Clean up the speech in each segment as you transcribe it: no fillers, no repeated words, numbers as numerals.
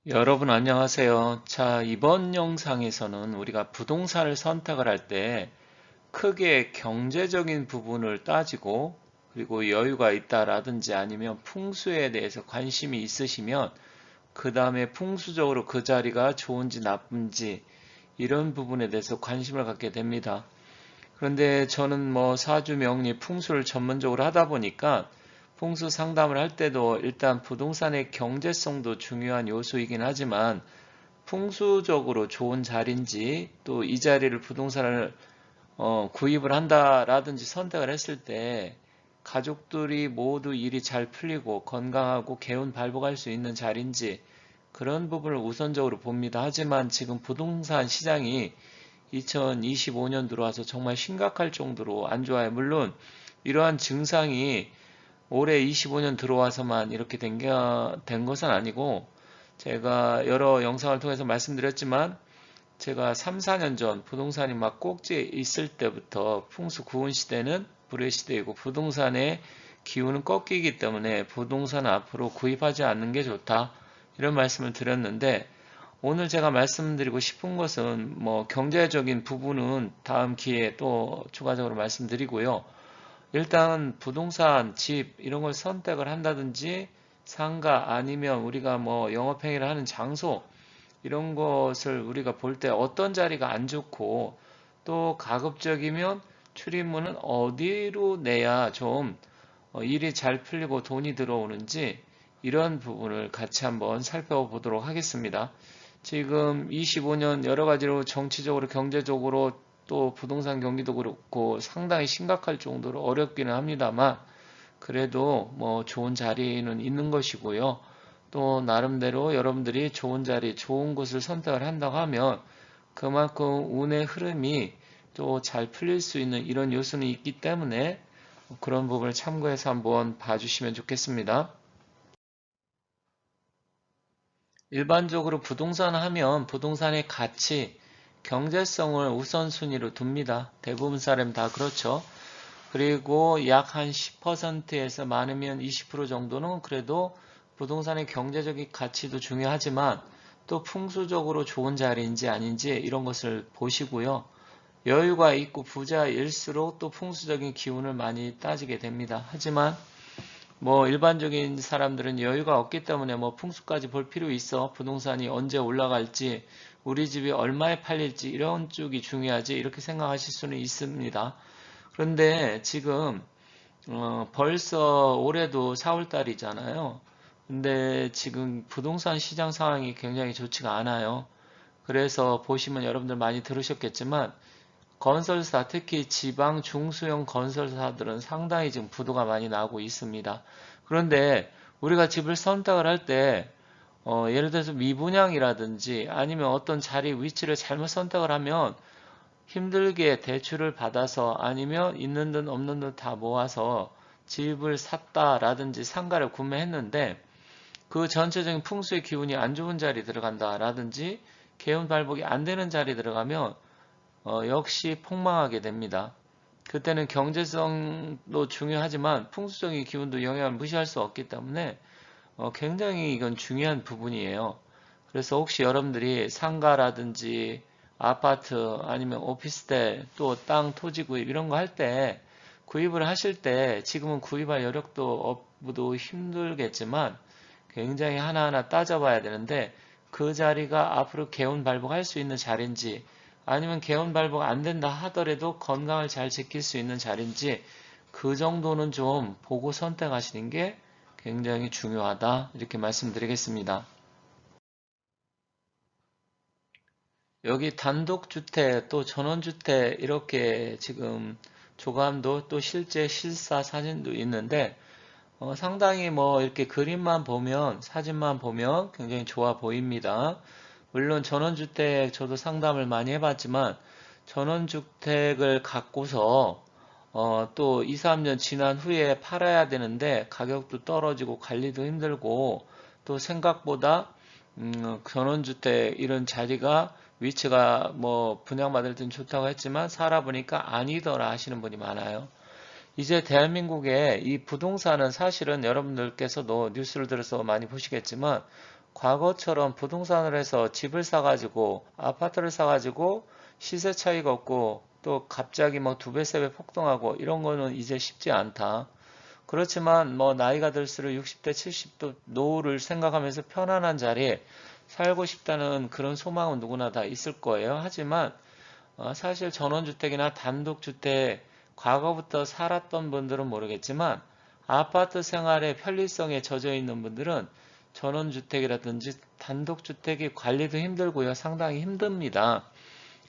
여러분 안녕하세요. 자, 이번 영상에서는 우리가 부동산을 선택을 할 때 크게 경제적인 부분을 따지고 그리고 여유가 있다라든지 아니면 풍수에 대해서 관심이 있으시면 그 다음에 풍수적으로 그 자리가 좋은지 나쁜지 이런 부분에 대해서 관심을 갖게 됩니다. 그런데 저는 뭐 사주 명리 풍수를 전문적으로 하다 보니까 풍수 상담을 할 때도 일단 부동산의 경제성도 중요한 요소이긴 하지만 풍수적으로 좋은 자리인지 또 이 자리를 부동산을 구입을 한다라든지 선택을 했을 때 가족들이 모두 일이 잘 풀리고 건강하고 개운 발복할 수 있는 자리인지 그런 부분을 우선적으로 봅니다. 하지만 지금 부동산 시장이 2025년 들어와서 정말 심각할 정도로 안 좋아요. 물론 이러한 증상이 올해 25년 들어와서만 이렇게 된 것은 아니고 제가 여러 영상을 통해서 말씀드렸지만 제가 3, 4년 전 부동산이 막 꼭지에 있을 때부터 풍수 구은 시대는 불의 시대이고 부동산의 기운은 꺾이기 때문에 부동산은 앞으로 구입하지 않는 게 좋다. 이런 말씀을 드렸는데 오늘 제가 말씀드리고 싶은 것은 뭐 경제적인 부분은 다음 기회에 또 추가적으로 말씀드리고요. 일단 부동산, 집 이런 걸 선택을 한다든지 상가 아니면 우리가 뭐 영업행위를 하는 장소 이런 것을 우리가 볼 때 어떤 자리가 안 좋고 또 가급적이면 출입문은 어디로 내야 좀 일이 잘 풀리고 돈이 들어오는지 이런 부분을 같이 한번 살펴보도록 하겠습니다. 지금 25년 여러 가지로 정치적으로 경제적으로 또 부동산 경기도 그렇고 상당히 심각할 정도로 어렵기는 합니다만 그래도 뭐 좋은 자리는 있는 것이고요. 또 나름대로 여러분들이 좋은 자리, 좋은 곳을 선택을 한다고 하면 그만큼 운의 흐름이 또 잘 풀릴 수 있는 이런 요소는 있기 때문에 그런 부분을 참고해서 한번 봐주시면 좋겠습니다. 일반적으로 부동산 하면 부동산의 가치, 경제성을 우선순위로 둡니다. 대부분 사람 다 그렇죠. 그리고 약 한 10%에서 많으면 20% 정도는 그래도 부동산의 경제적인 가치도 중요하지만 또 풍수적으로 좋은 자리인지 아닌지 이런 것을 보시고요. 여유가 있고 부자일수록 또 풍수적인 기운을 많이 따지게 됩니다. 하지만 뭐 일반적인 사람들은 여유가 없기 때문에 뭐 풍수까지 볼 필요 있어. 부동산이 언제 올라갈지, 우리 집이 얼마에 팔릴지 이런 쪽이 중요하지 이렇게 생각하실 수는 있습니다. 그런데 지금 벌써 올해도 4월 달이잖아요. 근데 지금 부동산 시장 상황이 굉장히 좋지가 않아요. 그래서 보시면 여러분들 많이 들으셨겠지만 건설사, 특히 지방 중소형 건설사들은 상당히 지금 부도가 많이 나고 있습니다. 그런데 우리가 집을 선택을 할 때, 예를 들어서 미분양이라든지 아니면 어떤 자리 위치를 잘못 선택을 하면 힘들게 대출을 받아서 아니면 있는 듯 없는 듯 다 모아서 집을 샀다라든지 상가를 구매했는데 그 전체적인 풍수의 기운이 안 좋은 자리 들어간다라든지 개운 발복이 안 되는 자리 들어가면 역시 폭망하게 됩니다. 그때는 경제성도 중요하지만 풍수적인 기운도 영향을 무시할 수 없기 때문에 굉장히 이건 중요한 부분이에요. 그래서 혹시 여러분들이 상가라든지 아파트 아니면 오피스텔 또 땅 토지 구입 이런 거 할 때 구입을 하실 때 지금은 구입할 여력도 없고도 힘들겠지만 굉장히 하나하나 따져봐야 되는데 그 자리가 앞으로 개운 발복할 수 있는 자리인지 아니면 개운 발복 안 된다 하더라도 건강을 잘 지킬 수 있는 자리인지 그 정도는 좀 보고 선택하시는 게 굉장히 중요하다 이렇게 말씀드리겠습니다. 여기 단독주택 또 전원주택 이렇게 지금 조감도 또 실제 실사 사진도 있는데 상당히 뭐 이렇게 그림만 보면 사진만 보면 굉장히 좋아 보입니다. 물론 전원주택 저도 상담을 많이 해봤지만 전원주택을 갖고서 또 2, 3년 지난 후에 팔아야 되는데 가격도 떨어지고 관리도 힘들고 또 생각보다 전원주택 이런 자리가 위치가 뭐 분양받을 땐 좋다고 했지만 살아보니까 아니더라 하시는 분이 많아요. 이제 대한민국의 이 부동산은 사실은 여러분들께서도 뉴스를 들어서 많이 보시겠지만 과거처럼 부동산을 해서 집을 사가지고 아파트를 사가지고 시세 차이가 없고 또 갑자기 뭐 두 배, 세 배 폭등하고 이런 거는 이제 쉽지 않다. 그렇지만 뭐 나이가 들수록 60대, 70대 노후를 생각하면서 편안한 자리에 살고 싶다는 그런 소망은 누구나 다 있을 거예요. 하지만 사실 전원주택이나 단독주택 과거부터 살았던 분들은 모르겠지만 아파트 생활의 편리성에 젖어 있는 분들은 전원주택이라든지 단독주택이 관리도 힘들고요. 상당히 힘듭니다.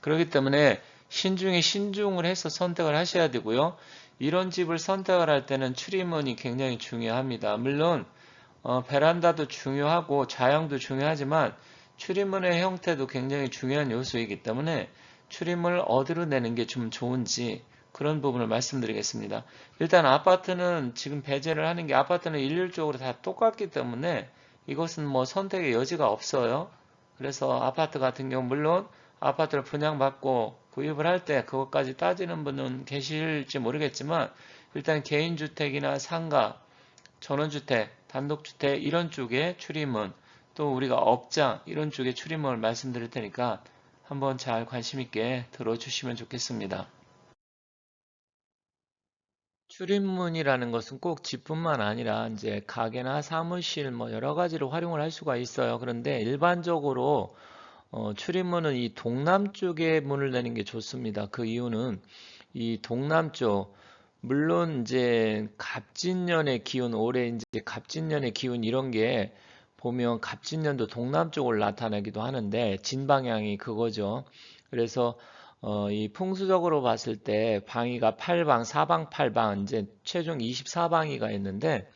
그렇기 때문에 신중에 신중을 해서 선택을 하셔야 되고요. 이런 집을 선택을 할 때는 출입문이 굉장히 중요합니다. 물론 베란다도 중요하고 좌향도 중요하지만 출입문의 형태도 굉장히 중요한 요소이기 때문에 출입문을 어디로 내는 게 좀 좋은지 그런 부분을 말씀드리겠습니다. 일단 아파트는 지금 배제를 하는 게 아파트는 일률적으로 다 똑같기 때문에 이것은 뭐 선택의 여지가 없어요. 그래서 아파트 같은 경우 물론 아파트를 분양받고 구입을 할 때 그것까지 따지는 분은 계실지 모르겠지만 일단 개인주택이나 상가, 전원주택, 단독주택 이런 쪽에 출입문 또 우리가 업장 이런 쪽에 출입문을 말씀드릴 테니까 한번 잘 관심 있게 들어주시면 좋겠습니다. 출입문이라는 것은 꼭 집뿐만 아니라 이제 가게나 사무실 뭐 여러 가지로 활용을 할 수가 있어요. 그런데 일반적으로 출입문은 이 동남쪽에 문을 내는 게 좋습니다. 그 이유는 이 동남쪽, 물론 이제 갑진년의 기운, 올해 이제 갑진년의 기운 이런 게 보면 갑진년도 동남쪽을 나타내기도 하는데 진방향이 그거죠. 그래서 이 풍수적으로 봤을 때 방위가 8방, 사방 8방, 이제 최종 24방위가 있는데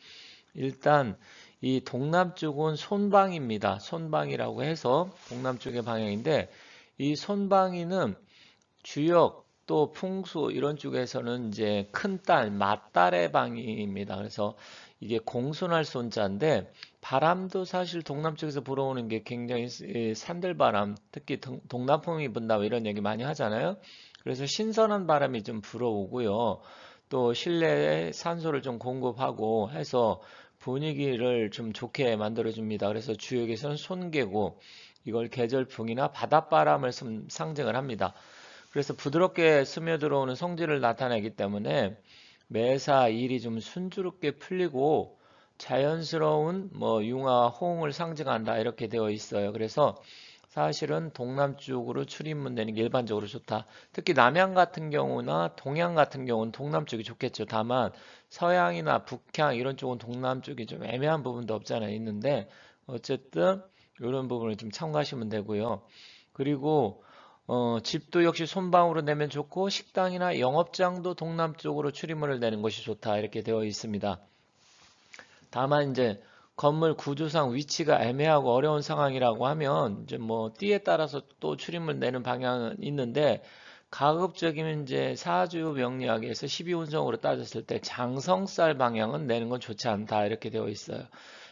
일단 이 동남쪽은 손방입니다. 손방이라고 해서 동남쪽의 방향인데 이 손방위는 주역 또 풍수 이런 쪽에서는 이제 큰딸, 맏딸의 방위입니다. 그래서 이게 공손할 손자인데 바람도 사실 동남쪽에서 불어오는 게 굉장히 산들바람, 특히 동남풍이 분다 뭐 이런 얘기 많이 하잖아요. 그래서 신선한 바람이 좀 불어오고요. 또 실내에 산소를 좀 공급하고 해서 분위기를 좀 좋게 만들어줍니다. 그래서 주역에서는 손개고 이걸 계절풍이나 바닷바람을 상징을 합니다. 그래서 부드럽게 스며들어오는 성질을 나타내기 때문에 매사 일이 좀 순조롭게 풀리고 자연스러운 뭐 융화와 호응을 상징한다 이렇게 되어 있어요. 그래서 사실은 동남쪽으로 출입문 되는 게 일반적으로 좋다. 특히 남양 같은 경우나 동양 같은 경우는 동남쪽이 좋겠죠. 다만 서양이나 북향 이런 쪽은 동남쪽이 좀 애매한 부분도 없잖아요. 있는데 어쨌든 이런 부분을 좀 참고하시면 되고요. 그리고 집도 역시 손방으로 내면 좋고 식당이나 영업장도 동남쪽으로 출입문을 내는 것이 좋다 이렇게 되어 있습니다. 다만 이제 건물 구조상 위치가 애매하고 어려운 상황이라고 하면 이제 뭐 띠에 따라서 또 출입문 내는 방향은 있는데 가급적이면 이제 사주 명리학에서 12운성으로 따졌을 때 장성살 방향은 내는 건 좋지 않다 이렇게 되어 있어요.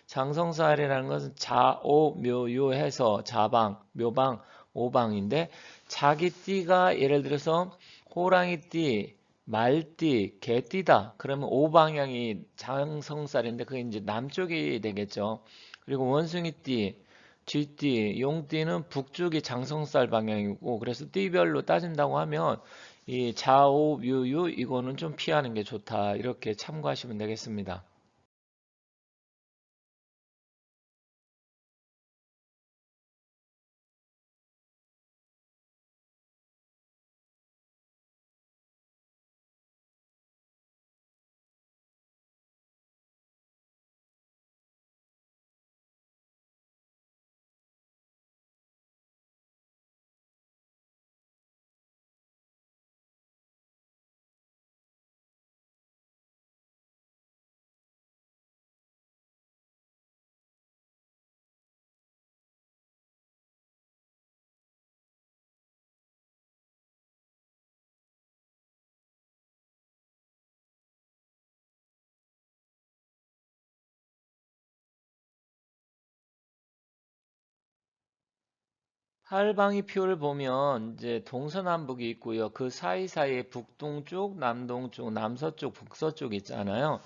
장성살이라는 것은 자오 묘요 해서 자방 묘방 오방인데 자기 띠가 예를 들어서 호랑이 띠 말띠, 개띠다. 그러면 오방향이 장성살인데 그게 이제 남쪽이 되겠죠. 그리고 원숭이띠, 쥐띠, 용띠는 북쪽이 장성살 방향이고 그래서 띠별로 따진다고 하면 이 좌우, 묘유 이거는 좀 피하는 게 좋다. 이렇게 참고하시면 되겠습니다. 팔방의 표를 보면 이제 동서남북이 있고요. 그 사이사이에 북동쪽, 남동쪽, 남서쪽, 북서쪽 있잖아요.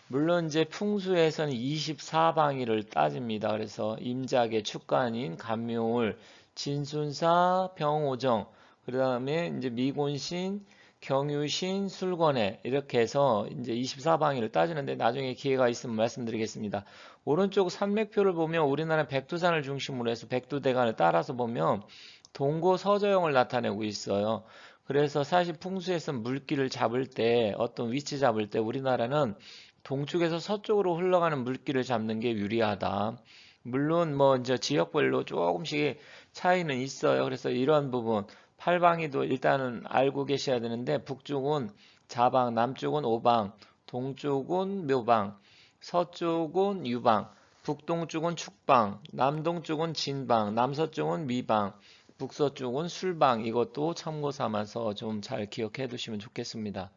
물론 이제 풍수에서는 24방위를 따집니다. 그래서 임자계 축간인 간묘월, 진순사, 병오정, 그 다음에 이제 미곤신, 경유신, 술권해 이렇게 해서 이제 24방위를 따지는데 나중에 기회가 있으면 말씀드리겠습니다. 오른쪽 산맥표를 보면 우리나라 백두산을 중심으로 해서 백두대간을 따라서 보면 동고 서저형을 나타내고 있어요. 그래서 사실 풍수에서 물길을 잡을 때 어떤 위치 잡을 때 우리나라는 동쪽에서 서쪽으로 흘러가는 물길을 잡는 게 유리하다. 물론 뭐 이제 지역별로 조금씩 차이는 있어요. 그래서 이런 부분 팔방위도 일단은 알고 계셔야 되는데 북쪽은 자방, 남쪽은 오방, 동쪽은 묘방, 서쪽은 유방, 북동쪽은 축방, 남동쪽은 진방, 남서쪽은 미방, 북서쪽은 술방. 이것도 참고 삼아서 좀 잘 기억해 두시면 좋겠습니다.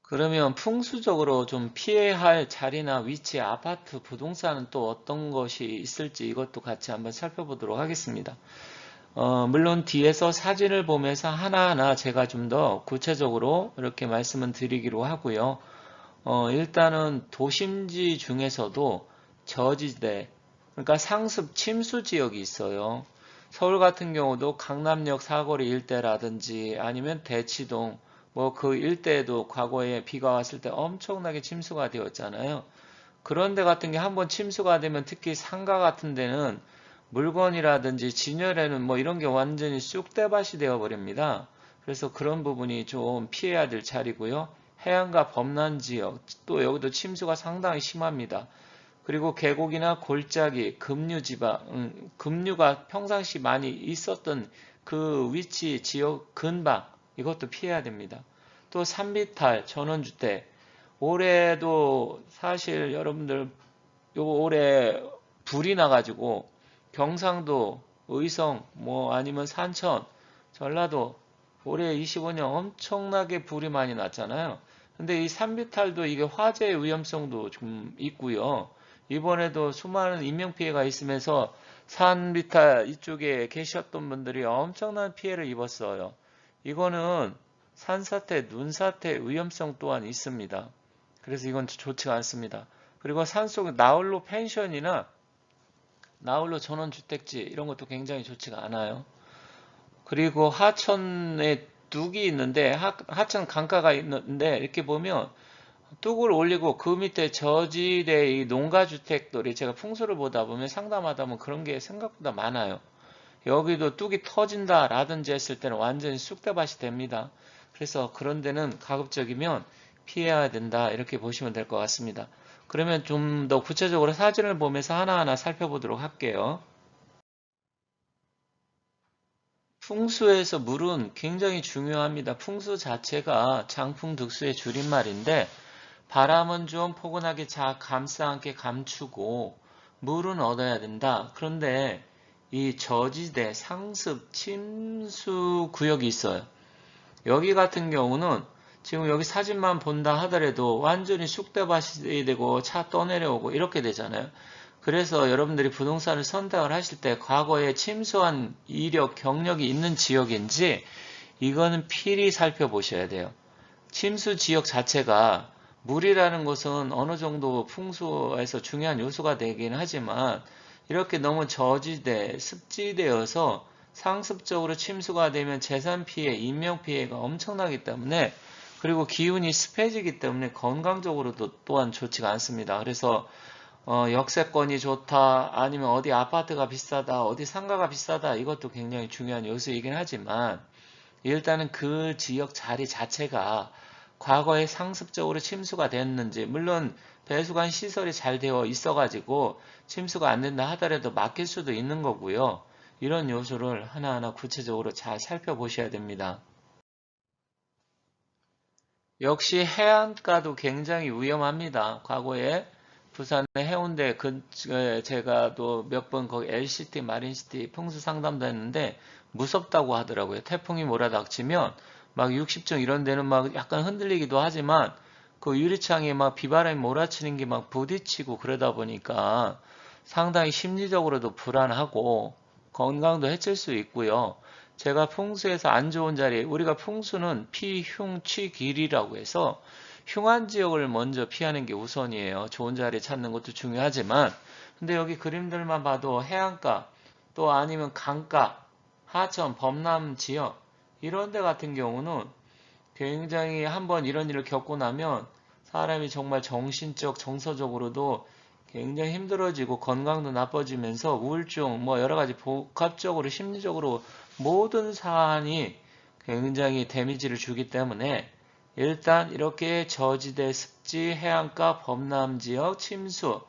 그러면 풍수적으로 좀 피해야 할 자리나 위치, 아파트, 부동산은 또 어떤 것이 있을지 이것도 같이 한번 살펴보도록 하겠습니다. 물론 뒤에서 사진을 보면서 하나하나 제가 좀 더 구체적으로 이렇게 말씀을 드리기로 하고요. 일단은 도심지 중에서도 저지대, 그러니까 상습 침수 지역이 있어요. 서울 같은 경우도 강남역 사거리 일대라든지 아니면 대치동, 뭐 그 일대에도 과거에 비가 왔을 때 엄청나게 침수가 되었잖아요. 그런 데 같은 게 한번 침수가 되면 특히 상가 같은 데는 물건이라든지 진열에는 뭐 이런 게 완전히 쑥대밭이 되어 버립니다. 그래서 그런 부분이 좀 피해야 될 자리고요. 해안가 범람 지역, 또 여기도 침수가 상당히 심합니다. 그리고 계곡이나 골짜기, 급류가 평상시 많이 있었던 그 위치, 지역 근방, 이것도 피해야 됩니다. 또 산비탈, 전원주택, 올해도 사실 여러분들 요 올해 불이 나가지고 경상도, 의성, 뭐 아니면 산천, 전라도 올해 25년 엄청나게 불이 많이 났잖아요. 근데 이 산비탈도 이게 화재 위험성도 좀 있고요. 이번에도 수많은 인명피해가 있으면서 산비탈 이쪽에 계셨던 분들이 엄청난 피해를 입었어요. 이거는 산사태, 눈사태 위험성 또한 있습니다. 그래서 이건 좋지가 않습니다. 그리고 산속 나홀로 펜션이나 나홀로 전원주택지 이런 것도 굉장히 좋지가 않아요. 그리고 하천에 뚝이 있는데 하천 강가가 있는데 이렇게 보면 뚝을 올리고 그 밑에 저지대의 농가주택들이 제가 풍수를 보다 보면 상담하다 보면 그런 게 생각보다 많아요. 여기도 뚝이 터진다라든지 했을 때는 완전히 쑥대밭이 됩니다. 그래서 그런 데는 가급적이면 피해야 된다 이렇게 보시면 될 것 같습니다. 그러면 좀 더 구체적으로 사진을 보면서 하나하나 살펴보도록 할게요. 풍수에서 물은 굉장히 중요합니다. 풍수 자체가 장풍 득수의 줄임말인데 바람은 좀 포근하게 감싸 안게 감추고 물은 얻어야 된다. 그런데 이 저지대, 상습, 침수 구역이 있어요. 여기 같은 경우는 지금 여기 사진만 본다 하더라도 완전히 쑥대밭이 되고 차 떠내려오고 이렇게 되잖아요. 그래서 여러분들이 부동산을 선택을 하실 때 과거에 침수한 이력, 경력이 있는 지역인지 이거는 필히 살펴보셔야 돼요. 침수 지역 자체가 물이라는 것은 어느 정도 풍수에서 중요한 요소가 되긴 하지만 이렇게 너무 저지대, 습지대여서 상습적으로 침수가 되면 재산 피해, 인명 피해가 엄청나기 때문에 그리고 기운이 습해지기 때문에 건강적으로도 또한 좋지가 않습니다. 그래서 역세권이 좋다, 아니면 어디 아파트가 비싸다, 어디 상가가 비싸다, 이것도 굉장히 중요한 요소이긴 하지만 일단은 그 지역 자리 자체가 과거에 상습적으로 침수가 됐는지, 물론 배수관 시설이 잘 되어 있어가지고 침수가 안 된다 하더라도 막힐 수도 있는 거고요. 이런 요소를 하나하나 구체적으로 잘 살펴보셔야 됩니다. 역시 해안가도 굉장히 위험합니다. 과거에 부산의 해운대 제가 또 몇 번 거기 LCT, 마린시티 풍수 상담도 했는데 무섭다고 하더라고요. 태풍이 몰아닥치면 막 60층 이런 데는 막 약간 흔들리기도 하지만 그 유리창에 막 비바람이 몰아치는 게 막 부딪히고 그러다 보니까 상당히 심리적으로도 불안하고 건강도 해칠 수 있고요. 제가 풍수에서 안 좋은 자리, 우리가 풍수는 피, 흉, 취, 길이라고 해서 흉한 지역을 먼저 피하는 게 우선이에요. 좋은 자리 찾는 것도 중요하지만, 근데 여기 그림들만 봐도 해안가, 또 아니면 강가, 하천, 범람 지역, 이런 데 같은 경우는 굉장히 한번 이런 일을 겪고 나면 사람이 정말 정신적, 정서적으로도 굉장히 힘들어지고 건강도 나빠지면서 우울증, 뭐 여러 가지 복합적으로 심리적으로 모든 사안이 굉장히 데미지를 주기 때문에 일단 이렇게 저지대, 습지, 해안가, 범람 지역, 침수,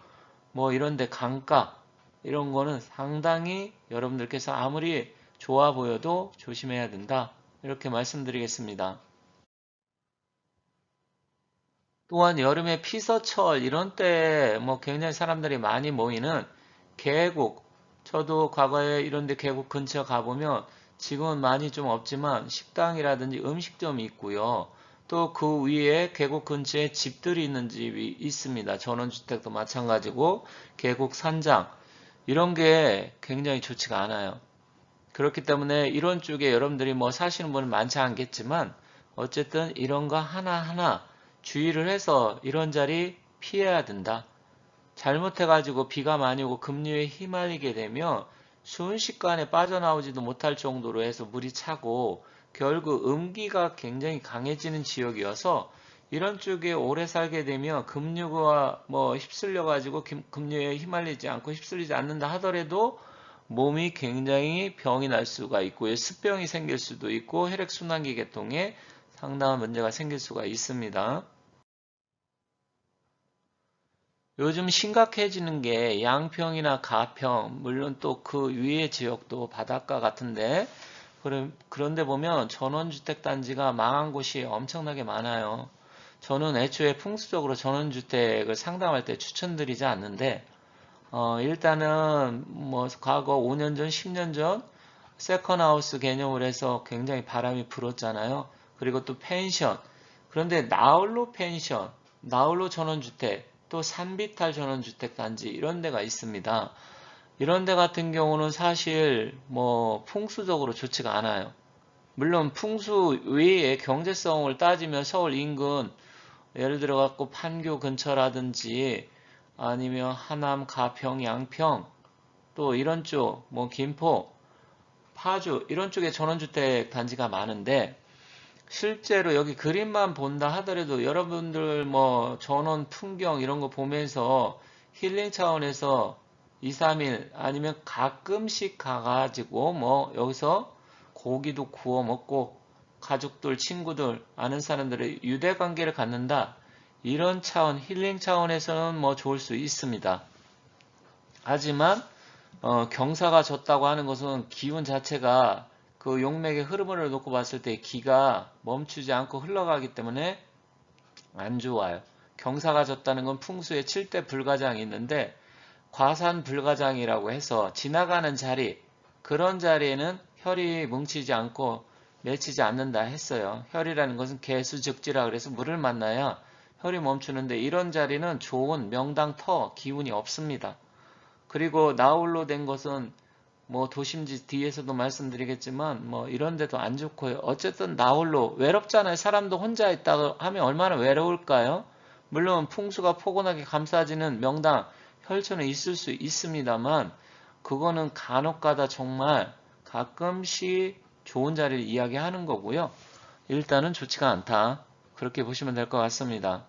뭐 이런데 강가 이런 거는 상당히 여러분들께서 아무리 좋아 보여도 조심해야 된다. 이렇게 말씀드리겠습니다. 또한 여름에 피서철 이런 때 뭐 굉장히 사람들이 많이 모이는 계곡, 저도 과거에 이런 데 계곡 근처 가보면 지금은 많이 좀 없지만 식당이라든지 음식점이 있고요. 또 그 위에 계곡 근처에 집들이 있는 집이 있습니다. 전원주택도 마찬가지고 계곡 산장 이런 게 굉장히 좋지가 않아요. 그렇기 때문에 이런 쪽에 여러분들이 뭐 사시는 분은 많지 않겠지만 어쨌든 이런 거 하나하나 주의를 해서 이런 자리 피해야 된다. 잘못해가지고 비가 많이 오고 급류에 휘말리게 되면 순식간에 빠져나오지도 못할 정도로 해서 물이 차고 결국 음기가 굉장히 강해지는 지역이어서 이런 쪽에 오래 살게 되면 급류가 뭐 휩쓸려가지고 급류에 휘말리지 않고 휩쓸리지 않는다 하더라도 몸이 굉장히 병이 날 수가 있고요. 습병이 생길 수도 있고 혈액순환기 계통에 상당한 문제가 생길 수가 있습니다. 요즘 심각해지는 게 양평이나 가평, 물론 또 그 위의 지역도 바닷가 같은데, 그런데 보면 전원주택 단지가 망한 곳이 엄청나게 많아요. 저는 애초에 풍수적으로 전원주택을 상담할 때 추천드리지 않는데, 일단은 뭐 과거 5년 전, 10년 전 세컨하우스 개념을 해서 굉장히 바람이 불었잖아요. 그리고 또 펜션. 그런데 나홀로 펜션, 나홀로 전원주택, 또 산비탈 전원주택 단지 이런 데가 있습니다. 이런 데 같은 경우는 사실 뭐 풍수적으로 좋지가 않아요. 물론 풍수 외에 경제성을 따지면 서울 인근 예를 들어 갖고 판교 근처라든지 아니면 하남, 가평, 양평 또 이런 쪽, 뭐 김포, 파주 이런 쪽에 전원주택 단지가 많은데 실제로 여기 그림만 본다 하더라도 여러분들 뭐 전원 풍경 이런 거 보면서 힐링 차원에서 2, 3일 아니면 가끔씩 가가지고 뭐 여기서 고기도 구워 먹고 가족들, 친구들, 아는 사람들의 유대 관계를 갖는다. 이런 차원, 힐링 차원에서는 뭐 좋을 수 있습니다. 하지만 경사가 졌다고 하는 것은 기운 자체가 그 용맥의 흐름을 놓고 봤을 때 기가 멈추지 않고 흘러가기 때문에 안 좋아요. 경사가 졌다는 건 풍수에 7대 불가장이 있는데 과산 불가장이라고 해서 지나가는 자리, 그런 자리에는 혈이 뭉치지 않고 맺히지 않는다 했어요. 혈이라는 것은 개수즉지라 그래서 물을 만나야 혈이 멈추는데 이런 자리는 좋은 명당 터 기운이 없습니다. 그리고 나홀로 된 것은 뭐 도심지 뒤에서도 말씀드리겠지만 뭐 이런 데도 안 좋고요. 어쨌든 나홀로 외롭잖아요. 사람도 혼자 있다고 하면 얼마나 외로울까요? 물론 풍수가 포근하게 감싸지는 명당 혈천은 있을 수 있습니다만 그거는 간혹가다 정말 가끔씩 좋은 자리를 이야기하는 거고요. 일단은 좋지가 않다. 그렇게 보시면 될 것 같습니다.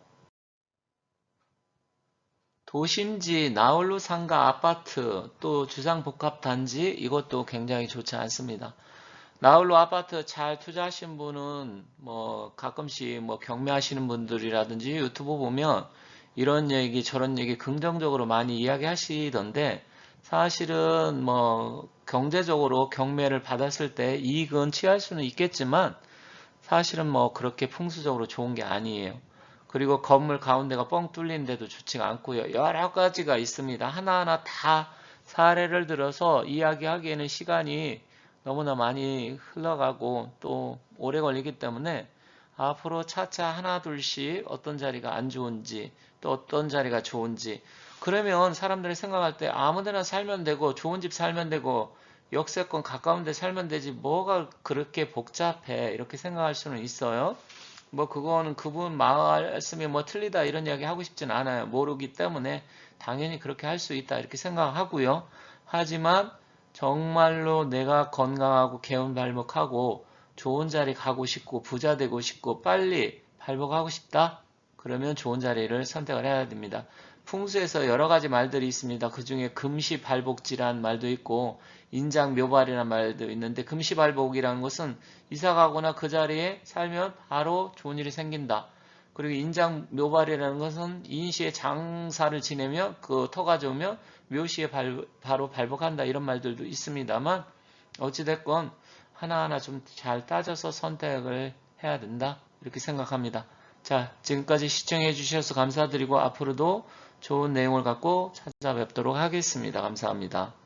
도심지, 나홀로 상가 아파트, 또 주상복합단지 이것도 굉장히 좋지 않습니다. 나홀로 아파트 잘 투자하신 분은 뭐 가끔씩 뭐 경매하시는 분들이라든지 유튜브 보면 이런 얘기 저런 얘기 긍정적으로 많이 이야기하시던데 사실은 뭐 경제적으로 경매를 받았을 때 이익은 취할 수는 있겠지만 사실은 뭐 그렇게 풍수적으로 좋은 게 아니에요. 그리고 건물 가운데가 뻥 뚫린 데도 좋지가 않고요. 여러 가지가 있습니다. 하나하나 다 사례를 들어서 이야기하기에는 시간이 너무나 많이 흘러가고 또 오래 걸리기 때문에 앞으로 차차 하나 둘씩 어떤 자리가 안 좋은지 또 어떤 자리가 좋은지 그러면 사람들이 생각할 때 아무 데나 살면 되고 좋은 집 살면 되고 역세권 가까운 데 살면 되지 뭐가 그렇게 복잡해 이렇게 생각할 수는 있어요. 뭐 그거는 그분 말씀이 뭐 틀리다 이런 이야기 하고 싶진 않아요. 모르기 때문에 당연히 그렇게 할 수 있다 이렇게 생각하고요. 하지만 정말로 내가 건강하고 개운발목하고 좋은 자리 가고 싶고 부자 되고 싶고 빨리 발복하고 싶다? 그러면 좋은 자리를 선택을 해야 됩니다. 풍수에서 여러 가지 말들이 있습니다. 그 중에 금시발복지라는 말도 있고 인장묘발이라는 말도 있는데 금시발복이라는 것은 이사 가거나 그 자리에 살면 바로 좋은 일이 생긴다. 그리고 인장묘발이라는 것은 인시에 장사를 지내면 그 터가 좋으면 묘시에 바로 발복한다 이런 말들도 있습니다만 어찌됐건 하나하나 좀 잘 따져서 선택을 해야 된다 이렇게 생각합니다. 자, 지금까지 시청해 주셔서 감사드리고 앞으로도 좋은 내용을 갖고 찾아뵙도록 하겠습니다. 감사합니다.